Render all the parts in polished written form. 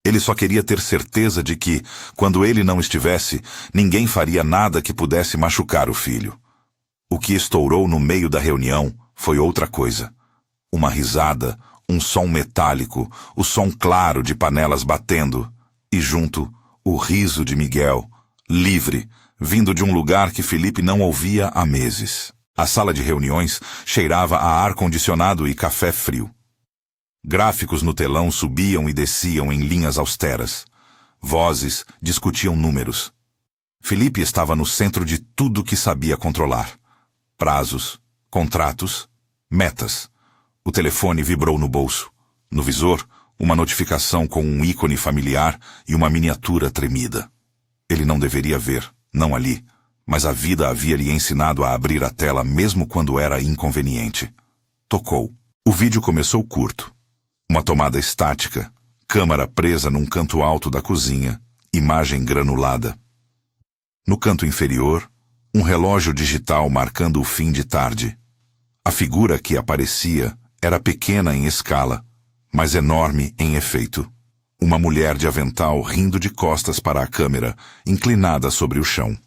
Ele só queria ter certeza de que, quando ele não estivesse, ninguém faria nada que pudesse machucar o filho. O que estourou no meio da reunião foi outra coisa. Uma risada, um som metálico, o som claro de panelas batendo, e junto, o riso de Miguel, livre, vindo de um lugar que Felipe não ouvia há meses. A sala de reuniões cheirava a ar-condicionado e café frio. Gráficos no telão subiam e desciam em linhas austeras. Vozes discutiam números. Felipe estava no centro de tudo que sabia controlar. Prazos, contratos, metas. O telefone vibrou no bolso. No visor, uma notificação com um ícone familiar e uma miniatura tremida. Ele não deveria ver, não ali, mas a vida havia lhe ensinado a abrir a tela mesmo quando era inconveniente. Tocou. O vídeo começou curto. Uma tomada estática, câmera presa num canto alto da cozinha, imagem granulada. No canto inferior, um relógio digital marcando o fim de tarde. A figura que aparecia era pequena em escala, mas enorme em efeito. Uma mulher de avental rindo de costas para a câmera, inclinada sobre o chão.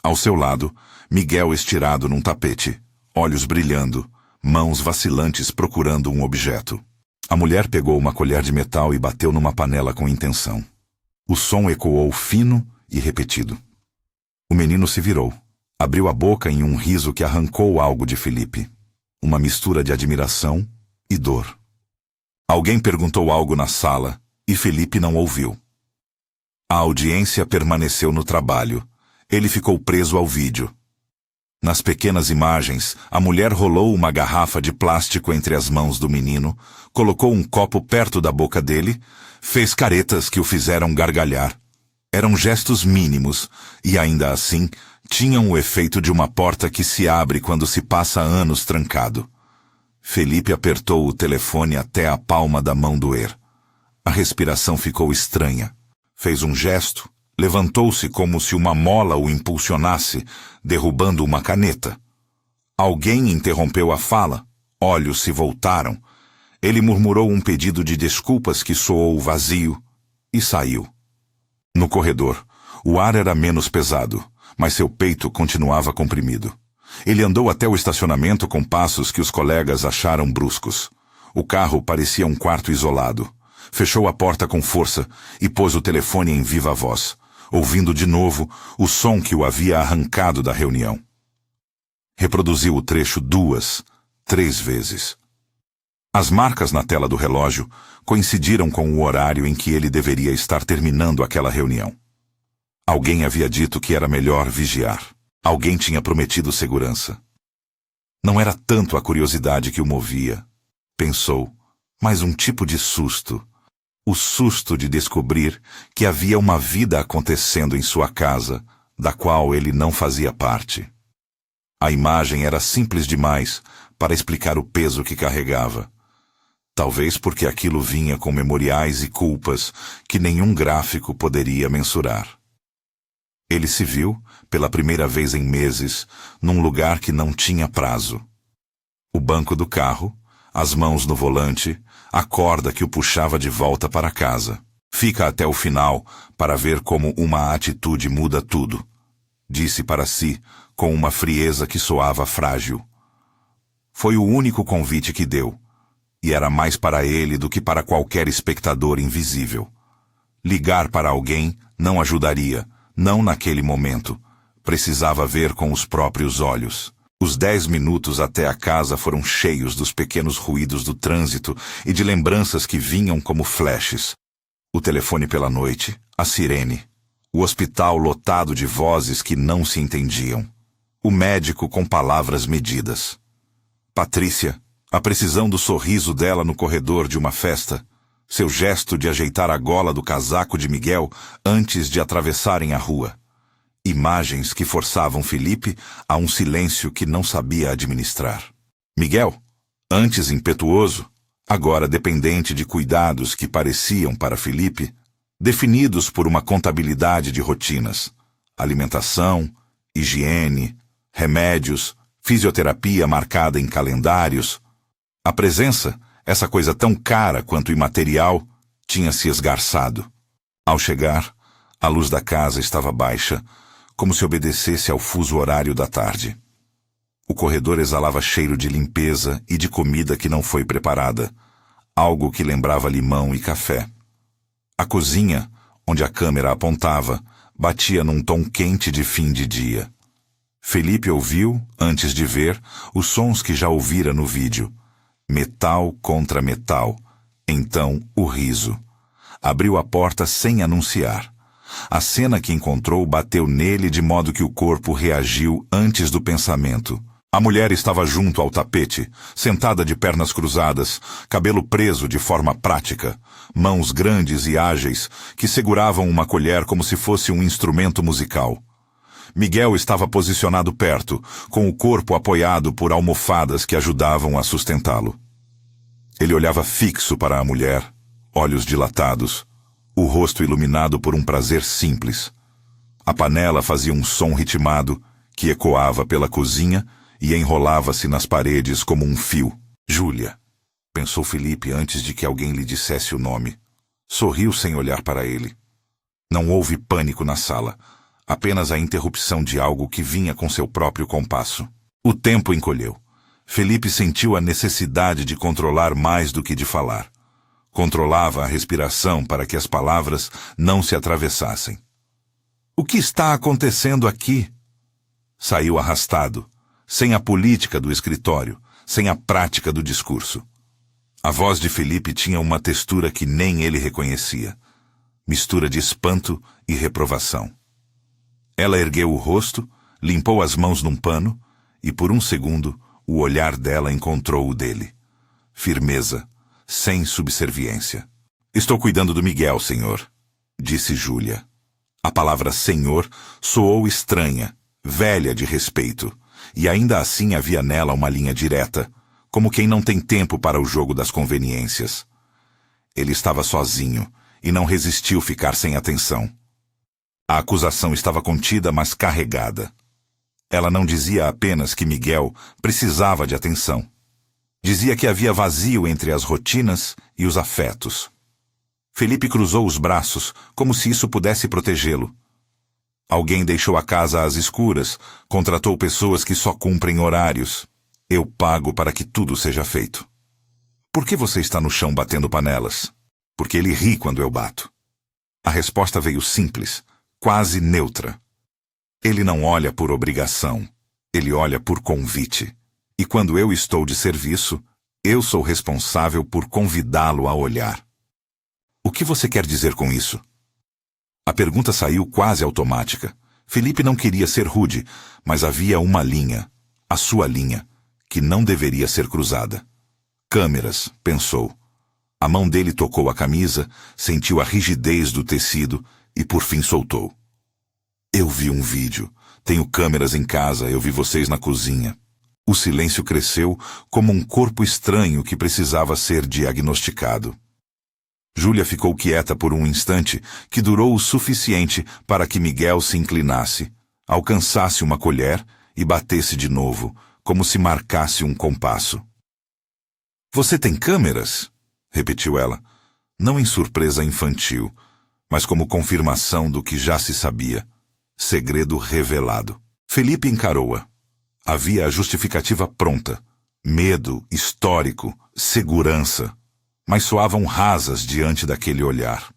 Ao seu lado, Miguel estirado num tapete, olhos brilhando, mãos vacilantes procurando um objeto. A mulher pegou uma colher de metal e bateu numa panela com intenção. O som ecoou fino e repetido. O menino se virou. Abriu a boca em um riso que arrancou algo de Felipe. Uma mistura de admiração e dor. Alguém perguntou algo na sala e Felipe não ouviu. A audiência permaneceu no trabalho. Ele ficou preso ao vídeo. Nas pequenas imagens, a mulher rolou uma garrafa de plástico entre as mãos do menino, colocou um copo perto da boca dele, fez caretas que o fizeram gargalhar. Eram gestos mínimos, e ainda assim, tinham o efeito de uma porta que se abre quando se passa anos trancado. Felipe apertou o telefone até a palma da mão doer. A respiração ficou estranha. Fez um gesto, levantou-se como se uma mola o impulsionasse, derrubando uma caneta. Alguém interrompeu a fala, olhos se voltaram. Ele murmurou um pedido de desculpas que soou vazio e saiu. No corredor, o ar era menos pesado, mas seu peito continuava comprimido. Ele andou até o estacionamento com passos que os colegas acharam bruscos. O carro parecia um quarto isolado. Fechou a porta com força e pôs o telefone em viva voz, ouvindo de novo o som que o havia arrancado da reunião. Reproduziu o trecho 2, 3 vezes. As marcas na tela do relógio coincidiram com o horário em que ele deveria estar terminando aquela reunião. Alguém havia dito que era melhor vigiar. Alguém tinha prometido segurança. Não era tanto a curiosidade que o movia, pensou, mas um tipo de susto. O susto de descobrir que havia uma vida acontecendo em sua casa, da qual ele não fazia parte. A imagem era simples demais para explicar o peso que carregava. Talvez porque aquilo vinha com memoriais e culpas que nenhum gráfico poderia mensurar. Ele se viu, pela primeira vez em meses, num lugar que não tinha prazo. O banco do carro, as mãos no volante, a corda que o puxava de volta para casa. Fica até o final para ver como uma atitude muda tudo, disse para si, com uma frieza que soava frágil. Foi o único convite que deu, e era mais para ele do que para qualquer espectador invisível. Ligar para alguém não ajudaria, não naquele momento. Precisava ver com os próprios olhos. Os 10 minutos até a casa foram cheios dos pequenos ruídos do trânsito e de lembranças que vinham como flashes. O telefone pela noite, a sirene, o hospital lotado de vozes que não se entendiam, o médico com palavras medidas. Patrícia, a precisão do sorriso dela no corredor de uma festa, seu gesto de ajeitar a gola do casaco de Miguel antes de atravessarem a rua. Imagens que forçavam Felipe a um silêncio que não sabia administrar. Miguel, antes impetuoso, agora dependente de cuidados que pareciam para Felipe, definidos por uma contabilidade de rotinas, alimentação, higiene, remédios, fisioterapia marcada em calendários. A presença, essa coisa tão cara quanto imaterial, tinha se esgarçado. Ao chegar, a luz da casa estava baixa, como se obedecesse ao fuso horário da tarde. O corredor exalava cheiro de limpeza e de comida que não foi preparada, algo que lembrava limão e café. A cozinha, onde a câmera apontava, batia num tom quente de fim de dia. Felipe ouviu, antes de ver, os sons que já ouvira no vídeo. Metal contra metal. Então, o riso. Abriu a porta sem anunciar. A cena que encontrou bateu nele de modo que o corpo reagiu antes do pensamento. A mulher estava junto ao tapete, sentada de pernas cruzadas, cabelo preso de forma prática, mãos grandes e ágeis que seguravam uma colher como se fosse um instrumento musical. Miguel estava posicionado perto, com o corpo apoiado por almofadas que ajudavam a sustentá-lo. Ele olhava fixo para a mulher, olhos dilatados, o rosto iluminado por um prazer simples. A panela fazia um som ritmado que ecoava pela cozinha e enrolava-se nas paredes como um fio. Júlia, pensou Felipe antes de que alguém lhe dissesse o nome. Sorriu sem olhar para ele. Não houve pânico na sala, apenas a interrupção de algo que vinha com seu próprio compasso. O tempo encolheu. Felipe sentiu a necessidade de controlar mais do que de falar. Controlava a respiração para que as palavras não se atravessassem. O que está acontecendo aqui? Saiu arrastado, sem a política do escritório, sem a prática do discurso. A voz de Felipe tinha uma textura que nem ele reconhecia. Mistura de espanto e reprovação. Ela ergueu o rosto, limpou as mãos num pano, e por um segundo o olhar dela encontrou o dele. Firmeza, sem subserviência. Estou cuidando do Miguel, senhor, disse Júlia. A palavra senhor soou estranha, velha de respeito, e ainda assim havia nela uma linha direta, como quem não tem tempo para o jogo das conveniências. Ele estava sozinho e não resistiu ficar sem atenção. A acusação estava contida, mas carregada. Ela não dizia apenas que Miguel precisava de atenção. Dizia que havia vazio entre as rotinas e os afetos. Felipe cruzou os braços, como se isso pudesse protegê-lo. Alguém deixou a casa às escuras, contratou pessoas que só cumprem horários. Eu pago para que tudo seja feito. Por que você está no chão batendo panelas? Porque ele ri quando eu bato. A resposta veio simples, quase neutra. Ele não olha por obrigação, ele olha por convite. E quando eu estou de serviço, eu sou responsável por convidá-lo a olhar. O que você quer dizer com isso? A pergunta saiu quase automática. Felipe não queria ser rude, mas havia uma linha, a sua linha, que não deveria ser cruzada. Câmeras, pensou. A mão dele tocou a camisa, sentiu a rigidez do tecido e por fim soltou. Eu vi um vídeo. Tenho câmeras em casa, eu vi vocês na cozinha. O silêncio cresceu como um corpo estranho que precisava ser diagnosticado. Júlia ficou quieta por um instante, que durou o suficiente para que Miguel se inclinasse, alcançasse uma colher e batesse de novo, como se marcasse um compasso. Você tem câmeras? Repetiu ela, não em surpresa infantil, mas como confirmação do que já se sabia. Segredo revelado. Felipe encarou-a. Havia a justificativa pronta. Medo, histórico, segurança. Mas soavam rasas diante daquele olhar.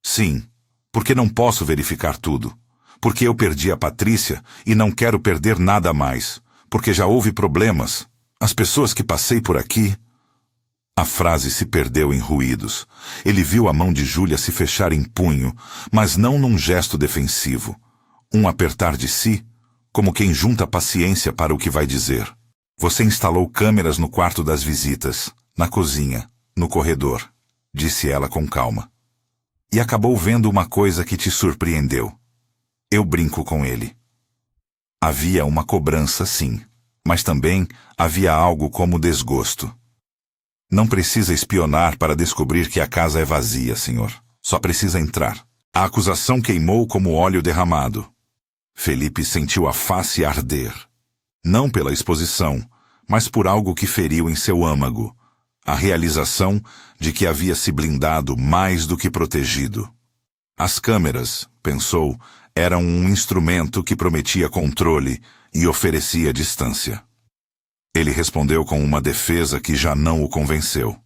Sim, porque não posso verificar tudo. Porque eu perdi a Patrícia e não quero perder nada mais. Porque já houve problemas. As pessoas que passei por aqui... A frase se perdeu em ruídos. Ele viu a mão de Júlia se fechar em punho, mas não num gesto defensivo. Um apertar de si, como quem junta paciência para o que vai dizer. Você instalou câmeras no quarto das visitas, na cozinha, no corredor, disse ela com calma. E acabou vendo uma coisa que te surpreendeu. Eu brinco com ele. Havia uma cobrança, sim, mas também havia algo como desgosto. Não precisa espionar para descobrir que a casa é vazia, senhor. Só precisa entrar. A acusação queimou como óleo derramado. Felipe sentiu a face arder. Não pela exposição, mas por algo que feriu em seu âmago. A realização de que havia se blindado mais do que protegido. As câmeras, pensou, eram um instrumento que prometia controle e oferecia distância. Ele respondeu com uma defesa que já não o convenceu.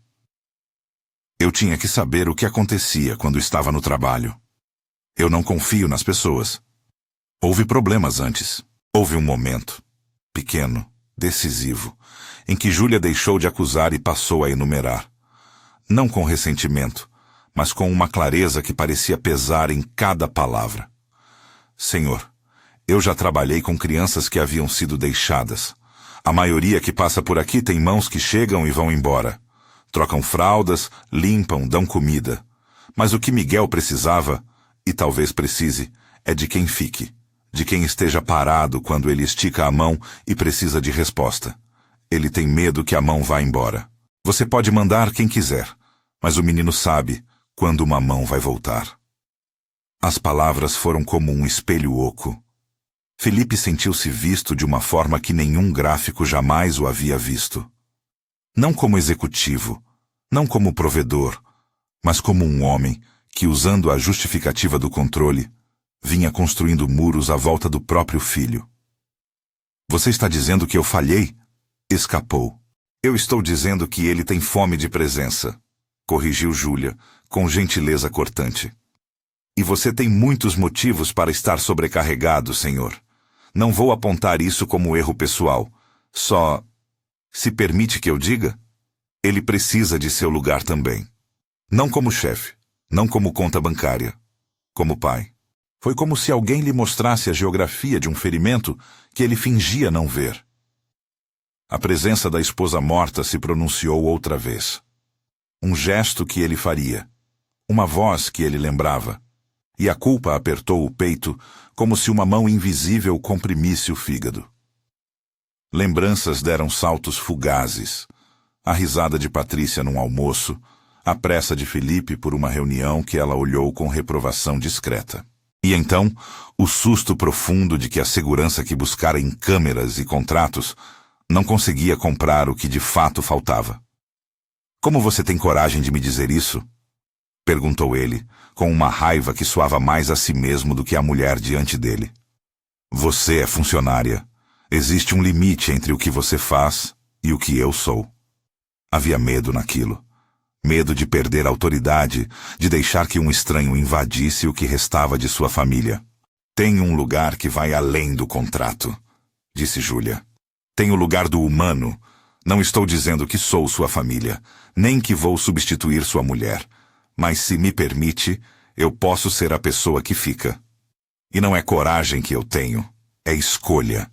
Eu tinha que saber o que acontecia quando estava no trabalho. Eu não confio nas pessoas. Houve problemas antes. Houve um momento, pequeno, decisivo, em que Júlia deixou de acusar e passou a enumerar. Não com ressentimento, mas com uma clareza que parecia pesar em cada palavra. Senhor, eu já trabalhei com crianças que haviam sido deixadas. A maioria que passa por aqui tem mãos que chegam e vão embora. Trocam fraldas, limpam, dão comida. Mas o que Miguel precisava, e talvez precise, é de quem fique. De quem esteja parado quando ele estica a mão e precisa de resposta. Ele tem medo que a mão vá embora. Você pode mandar quem quiser, mas o menino sabe quando uma mão vai voltar. As palavras foram como um espelho oco. Felipe sentiu-se visto de uma forma que nenhum gráfico jamais o havia visto. Não como executivo, não como provedor, mas como um homem que, usando a justificativa do controle, vinha construindo muros à volta do próprio filho. Você está dizendo que eu falhei? Escapou. Eu estou dizendo que ele tem fome de presença, corrigiu Júlia, com gentileza cortante. E você tem muitos motivos para estar sobrecarregado, senhor. Não vou apontar isso como erro pessoal. Só... Se permite que eu diga? Ele precisa de seu lugar também. Não como chefe, não como conta bancária, como pai. Foi como se alguém lhe mostrasse a geografia de um ferimento que ele fingia não ver. A presença da esposa morta se pronunciou outra vez. Um gesto que ele faria. Uma voz que ele lembrava. E a culpa apertou o peito como se uma mão invisível comprimisse o fígado. Lembranças deram saltos fugazes. A risada de Patrícia num almoço, a pressa de Felipe por uma reunião que ela olhou com reprovação discreta. E então, o susto profundo de que a segurança que buscara em câmeras e contratos não conseguia comprar o que de fato faltava. Como você tem coragem de me dizer isso? Perguntou ele, com uma raiva que soava mais a si mesmo do que a mulher diante dele. Você é funcionária. Existe um limite entre o que você faz e o que eu sou. Havia medo naquilo. Medo de perder a autoridade, de deixar que um estranho invadisse o que restava de sua família. Tem um lugar que vai além do contrato, disse Júlia. Tem o lugar do humano. Não estou dizendo que sou sua família, nem que vou substituir sua mulher. Mas se me permite, eu posso ser a pessoa que fica. E não é coragem que eu tenho, é escolha.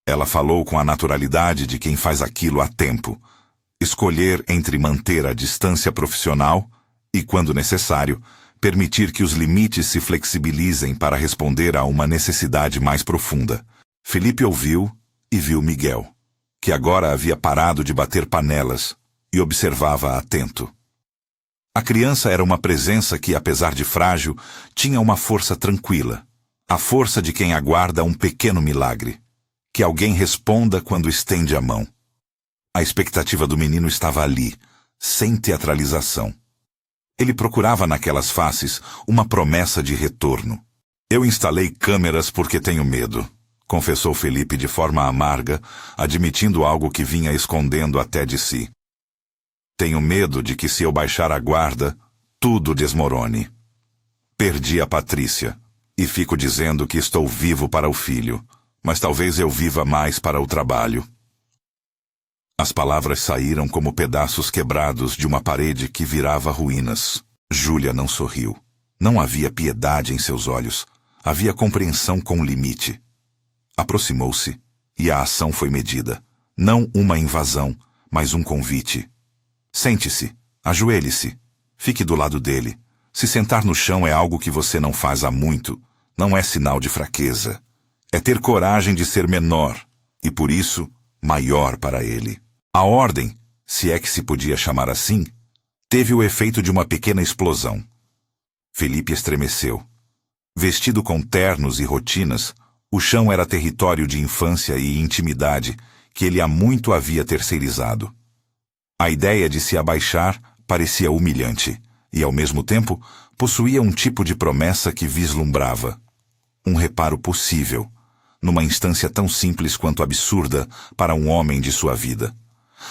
Ela falou com a naturalidade de quem faz aquilo há tempo. Escolher entre manter a distância profissional e, quando necessário, permitir que os limites se flexibilizem para responder a uma necessidade mais profunda. Felipe ouviu e viu Miguel, que agora havia parado de bater panelas e observava atento. A criança era uma presença que, apesar de frágil, tinha uma força tranquila. A força de quem aguarda um pequeno milagre. Que alguém responda quando estende a mão. A expectativa do menino estava ali, sem teatralização. Ele procurava naquelas faces uma promessa de retorno. Eu instalei câmeras porque tenho medo, confessou Felipe de forma amarga, admitindo algo que vinha escondendo até de si. Tenho medo de que se eu baixar a guarda, tudo desmorone. Perdi a Patrícia, e fico dizendo que estou vivo para o filho. Mas talvez eu viva mais para o trabalho. As palavras saíram como pedaços quebrados de uma parede que virava ruínas. Júlia não sorriu. Não havia piedade em seus olhos. Havia compreensão com limite. Aproximou-se, e a ação foi medida. Não uma invasão, mas um convite. Sente-se, ajoelhe-se, fique do lado dele. Se sentar no chão é algo que você não faz há muito. Não é sinal de fraqueza. É ter coragem de ser menor, e por isso, maior para ele. A ordem, se é que se podia chamar assim, teve o efeito de uma pequena explosão. Felipe estremeceu. Vestido com ternos e rotinas, o chão era território de infância e intimidade que ele há muito havia terceirizado. A ideia de se abaixar parecia humilhante. e, ao mesmo tempo, possuía um tipo de promessa que vislumbrava um reparo possível, numa instância tão simples quanto absurda para um homem de sua vida.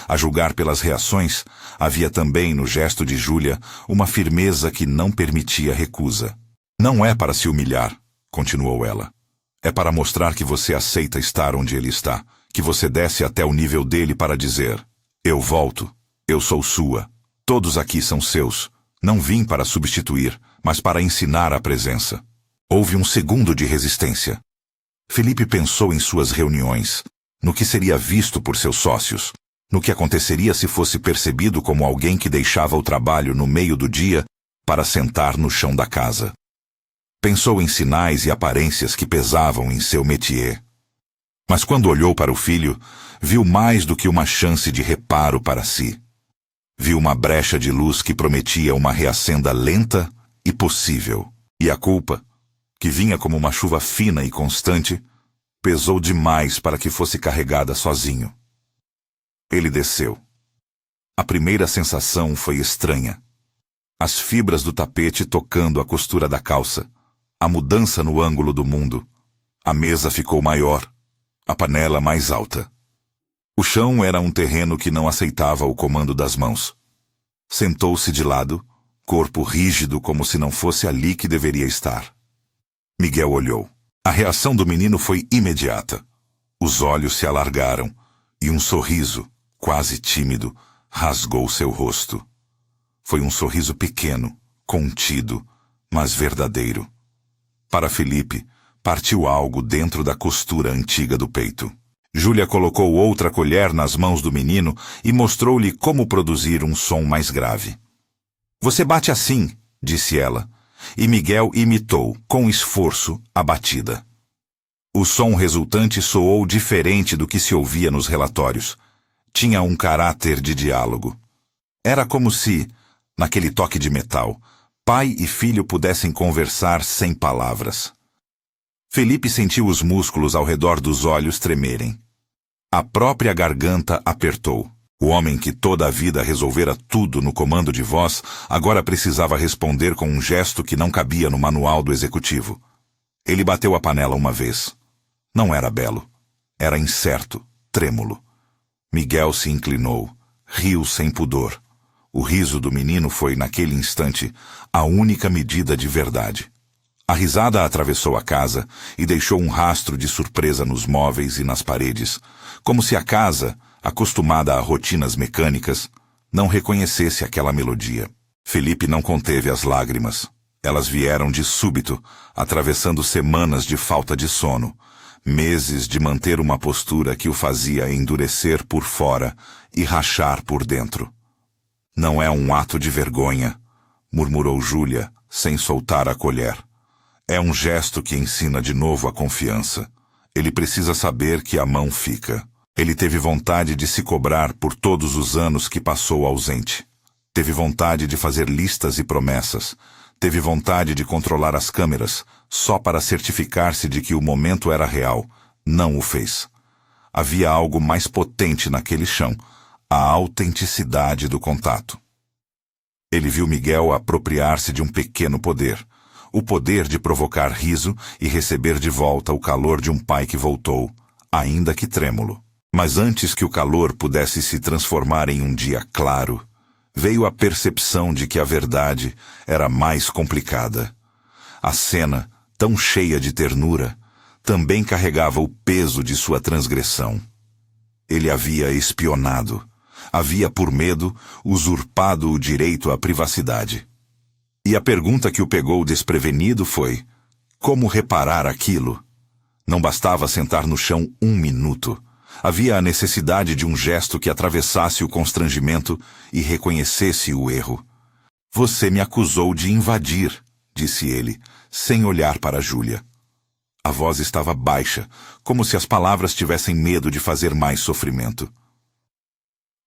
A julgar pelas reações, havia também no gesto de Júlia uma firmeza que não permitia recusa. Não é para se humilhar, continuou ela. É para mostrar que você aceita estar onde ele está, que você desce até o nível dele para dizer: eu volto, eu sou sua, todos aqui são seus. Não vim para substituir, mas para ensinar a presença. Houve um segundo de resistência. Felipe pensou em suas reuniões, no que seria visto por seus sócios, no que aconteceria se fosse percebido como alguém que deixava o trabalho no meio do dia para sentar no chão da casa. Pensou em sinais e aparências que pesavam em seu métier. Mas quando olhou para o filho, viu mais do que uma chance de reparo para si. Viu uma brecha de luz que prometia uma reacenda lenta e possível. E a culpa, que vinha como uma chuva fina e constante, pesou demais para que fosse carregada sozinho. Ele desceu. A primeira sensação foi estranha. As fibras do tapete tocando a costura da calça, a mudança no ângulo do mundo. A mesa ficou maior, a panela mais alta. O chão era um terreno que não aceitava o comando das mãos. Sentou-se de lado, corpo rígido como se não fosse ali que deveria estar. Miguel olhou. A reação do menino foi imediata. Os olhos se alargaram e um sorriso, quase tímido, rasgou seu rosto. Foi um sorriso pequeno, contido, mas verdadeiro. Para Felipe, partiu algo dentro da costura antiga do peito. Júlia colocou outra colher nas mãos do menino e mostrou-lhe como produzir um som mais grave. Você bate assim, disse ela, e Miguel imitou, com esforço, a batida. O som resultante soou diferente do que se ouvia nos relatórios. Tinha um caráter de diálogo. Era como se, naquele toque de metal, pai e filho pudessem conversar sem palavras. Felipe sentiu os músculos ao redor dos olhos tremerem. A própria garganta apertou. O homem que toda a vida resolvera tudo no comando de voz, agora precisava responder com um gesto que não cabia no manual do executivo. Ele bateu a panela uma vez. Não era belo. Era incerto, trêmulo. Miguel se inclinou, riu sem pudor. O riso do menino foi, naquele instante, a única medida de verdade. A risada atravessou a casa e deixou um rastro de surpresa nos móveis e nas paredes, como se a casa, acostumada a rotinas mecânicas, não reconhecesse aquela melodia. Felipe não conteve as lágrimas. Elas vieram de súbito, atravessando semanas de falta de sono, meses de manter uma postura que o fazia endurecer por fora e rachar por dentro. Não é um ato de vergonha, murmurou Júlia, sem soltar a colher. É um gesto que ensina de novo a confiança. Ele precisa saber que a mão fica. Ele teve vontade de se cobrar por todos os anos que passou ausente. Teve vontade de fazer listas e promessas. Teve vontade de controlar as câmeras, só para certificar-se de que o momento era real. Não o fez. Havia algo mais potente naquele chão, a autenticidade do contato. Ele viu Miguel apropriar-se de um pequeno poder, o poder de provocar riso e receber de volta o calor de um pai que voltou, ainda que trêmulo. Mas antes que o calor pudesse se transformar em um dia claro, veio a percepção de que a verdade era mais complicada. A cena, tão cheia de ternura, também carregava o peso de sua transgressão. Ele havia espionado, havia, por medo, usurpado o direito à privacidade. E a pergunta que o pegou desprevenido foi: como reparar aquilo? Não bastava sentar no chão 1 minuto. Havia a necessidade de um gesto que atravessasse o constrangimento e reconhecesse o erro. Você me acusou de invadir, disse ele, sem olhar para Júlia. A voz estava baixa, como se as palavras tivessem medo de fazer mais sofrimento.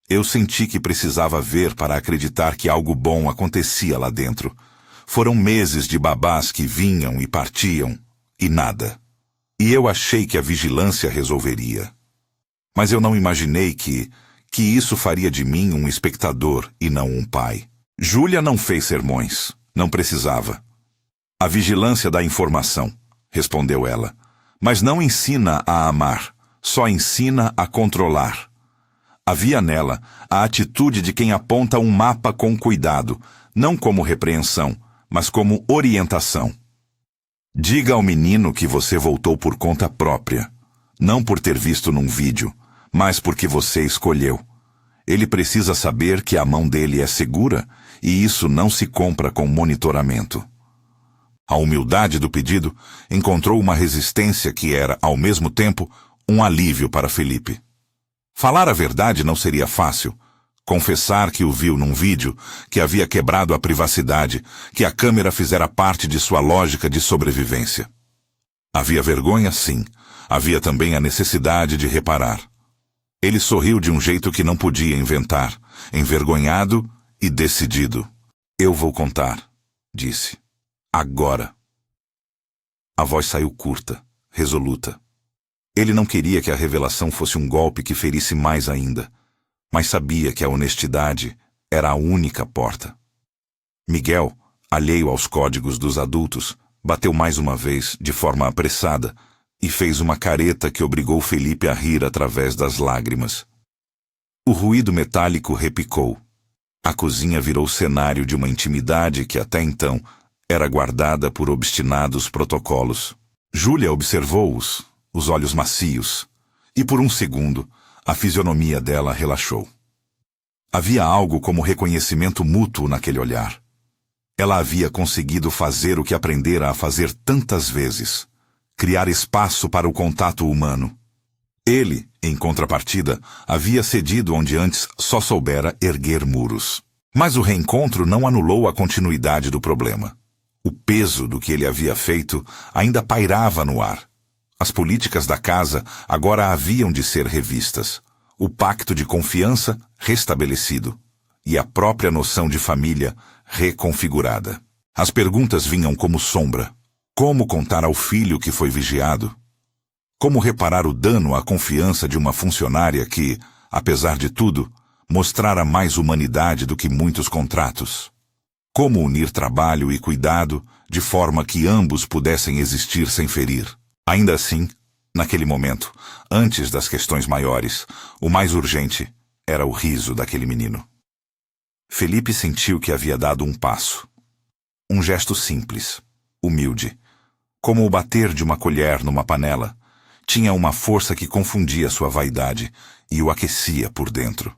Eu senti que precisava ver para acreditar que algo bom acontecia lá dentro. Foram meses de babás que vinham e partiam, e nada. E eu achei que a vigilância resolveria. Mas eu não imaginei que isso faria de mim um espectador e não um pai. Júlia não fez sermões. Não precisava. A vigilância da informação, respondeu ela. Mas não ensina a amar, só ensina a controlar. Havia nela a atitude de quem aponta um mapa com cuidado, não como repreensão, mas como orientação. Diga ao menino que você voltou por conta própria, não por ter visto num vídeo, mas porque você escolheu. Ele precisa saber que a mão dele é segura e isso não se compra com monitoramento. A humildade do pedido encontrou uma resistência que era, ao mesmo tempo, um alívio para Felipe. Falar a verdade não seria fácil. Confessar que o viu num vídeo, que havia quebrado a privacidade, que a câmera fizera parte de sua lógica de sobrevivência. Havia vergonha, sim. Havia também a necessidade de reparar. Ele sorriu de um jeito que não podia inventar, envergonhado e decidido. Eu vou contar, disse. Agora. A voz saiu curta, resoluta. Ele não queria que a revelação fosse um golpe que ferisse mais ainda, mas sabia que a honestidade era a única porta. Miguel, alheio aos códigos dos adultos, bateu mais uma vez, de forma apressada, e fez uma careta que obrigou Felipe a rir através das lágrimas. O ruído metálico repicou. A cozinha virou cenário de uma intimidade que até então era guardada por obstinados protocolos. Júlia observou-os, os olhos macios, e por um segundo a fisionomia dela relaxou. Havia algo como reconhecimento mútuo naquele olhar. Ela havia conseguido fazer o que aprendera a fazer tantas vezes, criar espaço para o contato humano. Ele, em contrapartida, havia cedido onde antes só soubera erguer muros. Mas o reencontro não anulou a continuidade do problema. O peso do que ele havia feito ainda pairava no ar. As políticas da casa agora haviam de ser revistas, o pacto de confiança restabelecido e a própria noção de família reconfigurada. As perguntas vinham como sombra. Como contar ao filho que foi vigiado? Como reparar o dano à confiança de uma funcionária que, apesar de tudo, mostrara mais humanidade do que muitos contratos? Como unir trabalho e cuidado de forma que ambos pudessem existir sem ferir? Ainda assim, naquele momento, antes das questões maiores, o mais urgente era o riso daquele menino. Felipe sentiu que havia dado um passo. Um gesto simples, humilde, como o bater de uma colher numa panela, tinha uma força que confundia sua vaidade e o aquecia por dentro.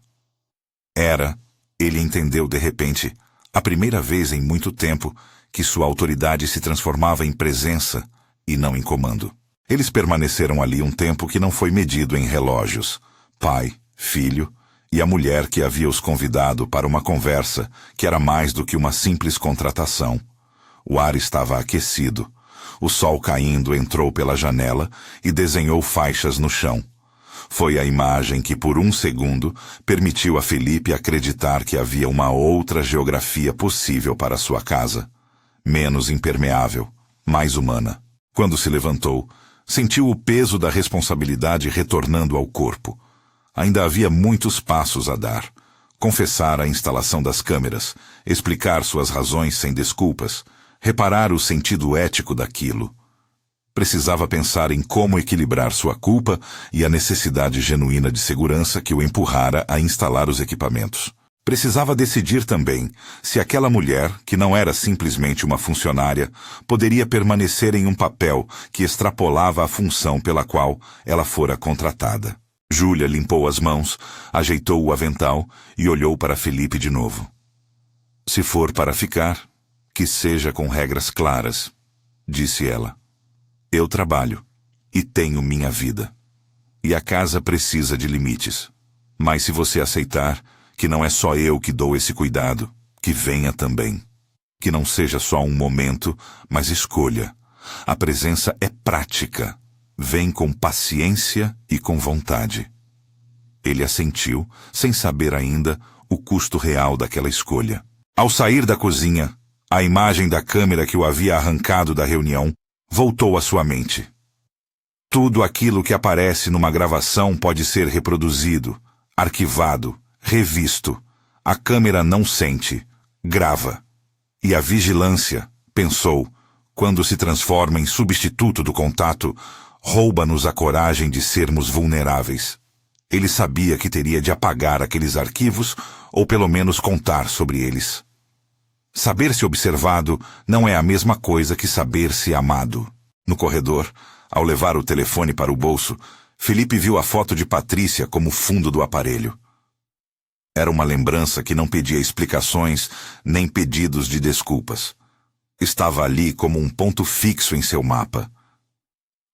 Era, ele entendeu de repente, a primeira vez em muito tempo que sua autoridade se transformava em presença e não em comando. Eles permaneceram ali um tempo que não foi medido em relógios. Pai, filho e a mulher que havia os convidado para uma conversa que era mais do que uma simples contratação. O ar estava aquecido. O sol caindo entrou pela janela e desenhou faixas no chão. Foi a imagem que, por um segundo, permitiu a Felipe acreditar que havia uma outra geografia possível para sua casa. Menos impermeável, mais humana. Quando se levantou, sentiu o peso da responsabilidade retornando ao corpo. Ainda havia muitos passos a dar. Confessar a instalação das câmeras, explicar suas razões sem desculpas, reparar o sentido ético daquilo. Precisava pensar em como equilibrar sua culpa e a necessidade genuína de segurança que o empurrara a instalar os equipamentos. Precisava decidir também se aquela mulher, que não era simplesmente uma funcionária, poderia permanecer em um papel que extrapolava a função pela qual ela fora contratada. Júlia limpou as mãos, ajeitou o avental e olhou para Felipe de novo. Se for para ficar, que seja com regras claras, disse ela. Eu trabalho e tenho minha vida. E a casa precisa de limites. Mas se você aceitar que não é só eu que dou esse cuidado, que venha também. Que não seja só um momento, mas escolha. A presença é prática. Vem com paciência e com vontade. Ele assentiu, sem saber ainda o custo real daquela escolha. Ao sair da cozinha, a imagem da câmera que o havia arrancado da reunião voltou à sua mente. Tudo aquilo que aparece numa gravação pode ser reproduzido, arquivado, revisto. A câmera não sente, grava. E a vigilância, pensou, quando se transforma em substituto do contato, rouba-nos a coragem de sermos vulneráveis. Ele sabia que teria de apagar aqueles arquivos ou pelo menos contar sobre eles. Saber-se observado não é a mesma coisa que saber-se amado. No corredor, ao levar o telefone para o bolso, Felipe viu a foto de Patrícia como fundo do aparelho. Era uma lembrança que não pedia explicações nem pedidos de desculpas. Estava ali como um ponto fixo em seu mapa.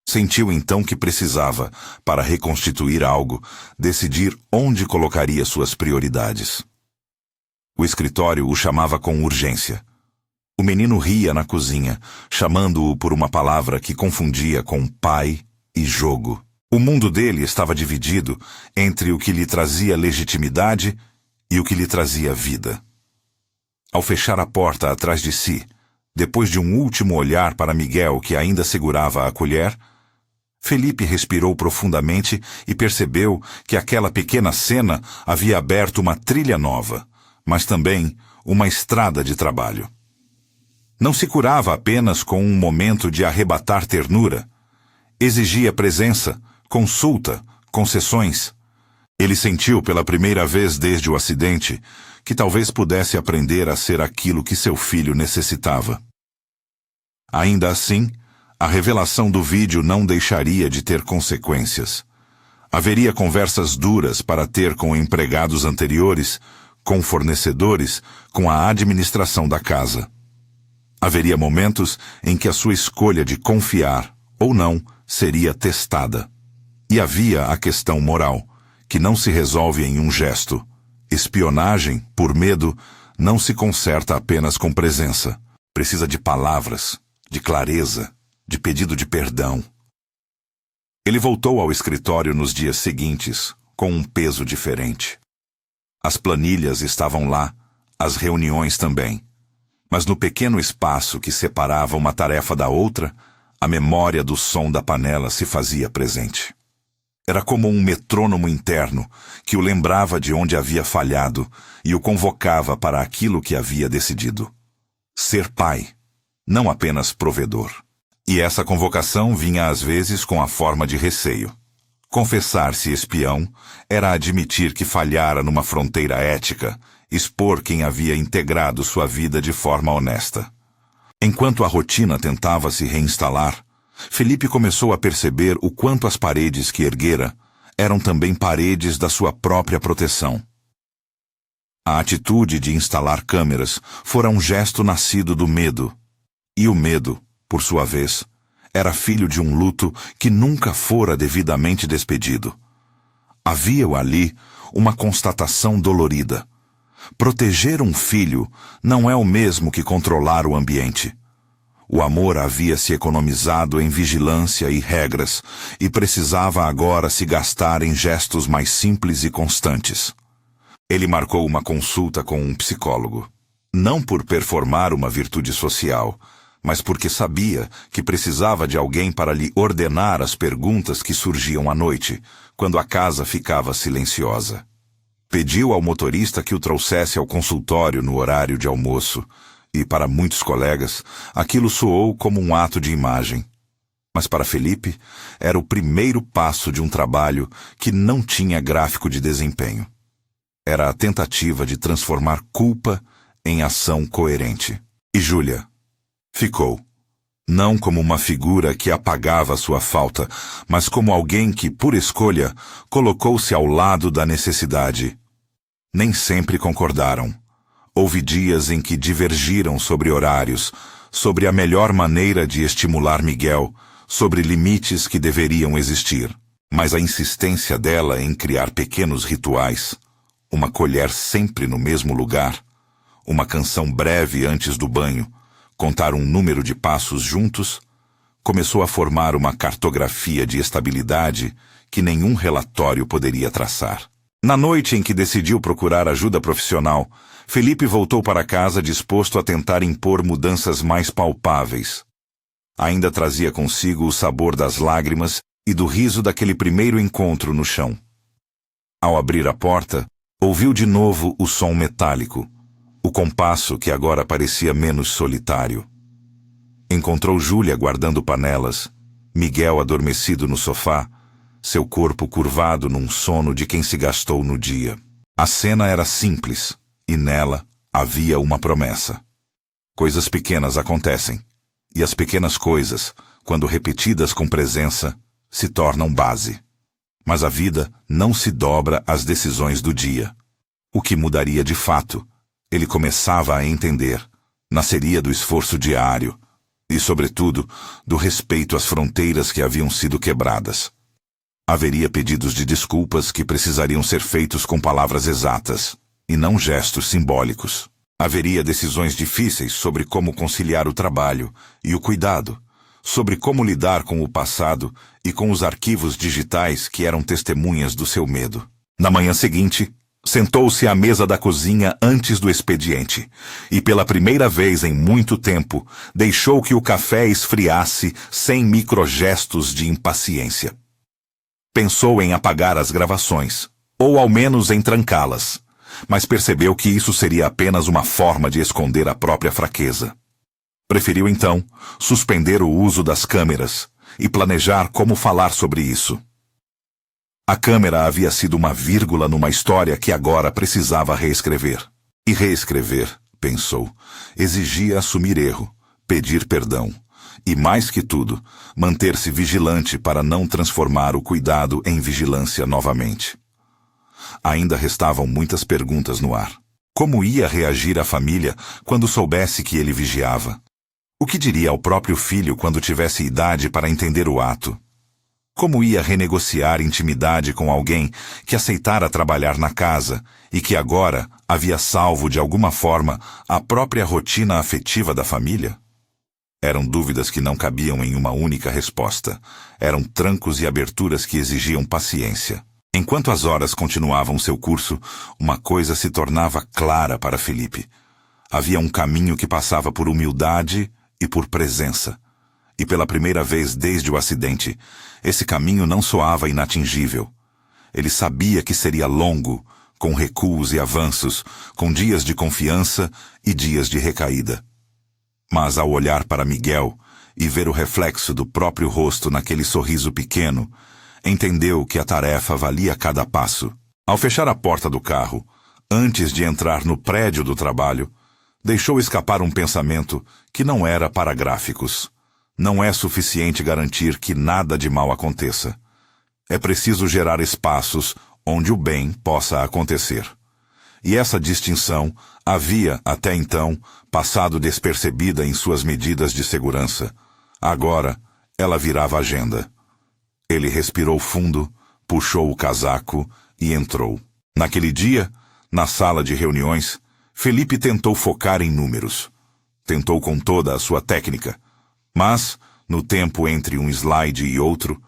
Sentiu então que precisava, para reconstituir algo, decidir onde colocaria suas prioridades. O escritório o chamava com urgência. O menino ria na cozinha, chamando-o por uma palavra que confundia com pai e jogo. O mundo dele estava dividido entre o que lhe trazia legitimidade e o que lhe trazia vida. Ao fechar a porta atrás de si, depois de um último olhar para Miguel que ainda segurava a colher, Felipe respirou profundamente e percebeu que aquela pequena cena havia aberto uma trilha nova, mas também uma estrada de trabalho. Não se curava apenas com um momento de arrebatar ternura. Exigia presença, consulta, concessões. Ele sentiu pela primeira vez desde o acidente que talvez pudesse aprender a ser aquilo que seu filho necessitava. Ainda assim, a revelação do vídeo não deixaria de ter consequências. Haveria conversas duras para ter com empregados anteriores, com fornecedores, com a administração da casa. Haveria momentos em que a sua escolha de confiar ou não seria testada. E havia a questão moral, que não se resolve em um gesto. Espionagem, por medo, não se conserta apenas com presença. Precisa de palavras, de clareza, de pedido de perdão. Ele voltou ao escritório nos dias seguintes, com um peso diferente. As planilhas estavam lá, as reuniões também. Mas no pequeno espaço que separava uma tarefa da outra, a memória do som da panela se fazia presente. Era como um metrônomo interno que o lembrava de onde havia falhado e o convocava para aquilo que havia decidido. Ser pai, não apenas provedor. E essa convocação vinha às vezes com a forma de receio. Confessar-se espião era admitir que falhara numa fronteira ética, expor quem havia integrado sua vida de forma honesta. Enquanto a rotina tentava se reinstalar, Felipe começou a perceber o quanto as paredes que erguera eram também paredes da sua própria proteção. A atitude de instalar câmeras fora um gesto nascido do medo, e o medo, por sua vez, era filho de um luto que nunca fora devidamente despedido. Havia ali uma constatação dolorida. Proteger um filho não é o mesmo que controlar o ambiente. O amor havia se economizado em vigilância e regras, e precisava agora se gastar em gestos mais simples e constantes. Ele marcou uma consulta com um psicólogo, não por performar uma virtude social, mas porque sabia que precisava de alguém para lhe ordenar as perguntas que surgiam à noite, quando a casa ficava silenciosa. Pediu ao motorista que o trouxesse ao consultório no horário de almoço, e para muitos colegas, aquilo soou como um ato de imagem. Mas para Felipe, era o primeiro passo de um trabalho que não tinha gráfico de desempenho. Era a tentativa de transformar culpa em ação coerente. E Júlia ficou, não como uma figura que apagava sua falta, mas como alguém que, por escolha, colocou-se ao lado da necessidade. Nem sempre concordaram. Houve dias em que divergiram sobre horários, sobre a melhor maneira de estimular Miguel, sobre limites que deveriam existir. Mas a insistência dela em criar pequenos rituais, uma colher sempre no mesmo lugar, uma canção breve antes do banho, contar um número de passos juntos, começou a formar uma cartografia de estabilidade que nenhum relatório poderia traçar. Na noite em que decidiu procurar ajuda profissional, Felipe voltou para casa disposto a tentar impor mudanças mais palpáveis. Ainda trazia consigo o sabor das lágrimas e do riso daquele primeiro encontro no chão. Ao abrir a porta, ouviu de novo o som metálico. O o compasso que agora parecia menos solitário. Encontrou Júlia guardando panelas, Miguel adormecido no sofá, seu corpo curvado num sono de quem se gastou no dia. A cena era simples, e nela havia uma promessa. Coisas pequenas acontecem, e as pequenas coisas, quando repetidas com presença, se tornam base. Mas a vida não se dobra às decisões do dia. O que mudaria de fato, ele começava a entender, nasceria do esforço diário e, sobretudo, do respeito às fronteiras que haviam sido quebradas. Haveria pedidos de desculpas que precisariam ser feitos com palavras exatas, e não gestos simbólicos. Haveria decisões difíceis sobre como conciliar o trabalho e o cuidado, sobre como lidar com o passado e com os arquivos digitais que eram testemunhas do seu medo. Na manhã seguinte, sentou-se à mesa da cozinha antes do expediente e, pela primeira vez em muito tempo, deixou que o café esfriasse sem microgestos de impaciência. Pensou em apagar as gravações, ou ao menos em trancá-las, mas percebeu que isso seria apenas uma forma de esconder a própria fraqueza. Preferiu, então, suspender o uso das câmeras e planejar como falar sobre isso. A câmera havia sido uma vírgula numa história que agora precisava reescrever. E reescrever, pensou, exigia assumir erro, pedir perdão e, mais que tudo, manter-se vigilante para não transformar o cuidado em vigilância novamente. Ainda restavam muitas perguntas no ar. Como ia reagir a família quando soubesse que ele vigiava? O que diria ao próprio filho quando tivesse idade para entender o ato? Como ia renegociar intimidade com alguém que aceitara trabalhar na casa e que agora havia salvo de alguma forma a própria rotina afetiva da família? Eram dúvidas que não cabiam em uma única resposta. Eram trancos e aberturas que exigiam paciência. Enquanto as horas continuavam seu curso, uma coisa se tornava clara para Felipe. Havia um caminho que passava por humildade e por presença. E pela primeira vez desde o acidente, esse caminho não soava inatingível. Ele sabia que seria longo, com recuos e avanços, com dias de confiança e dias de recaída. Mas ao olhar para Miguel e ver o reflexo do próprio rosto naquele sorriso pequeno, entendeu que a tarefa valia cada passo. Ao fechar a porta do carro, antes de entrar no prédio do trabalho, deixou escapar um pensamento que não era para gráficos. Não é suficiente garantir que nada de mal aconteça. É preciso gerar espaços onde o bem possa acontecer. E essa distinção havia, até então, passado despercebida em suas medidas de segurança. Agora, ela virava agenda. Ele respirou fundo, puxou o casaco e entrou. Naquele dia, na sala de reuniões, Felipe tentou focar em números. Tentou com toda a sua técnica. Mas, no tempo entre um slide e outro,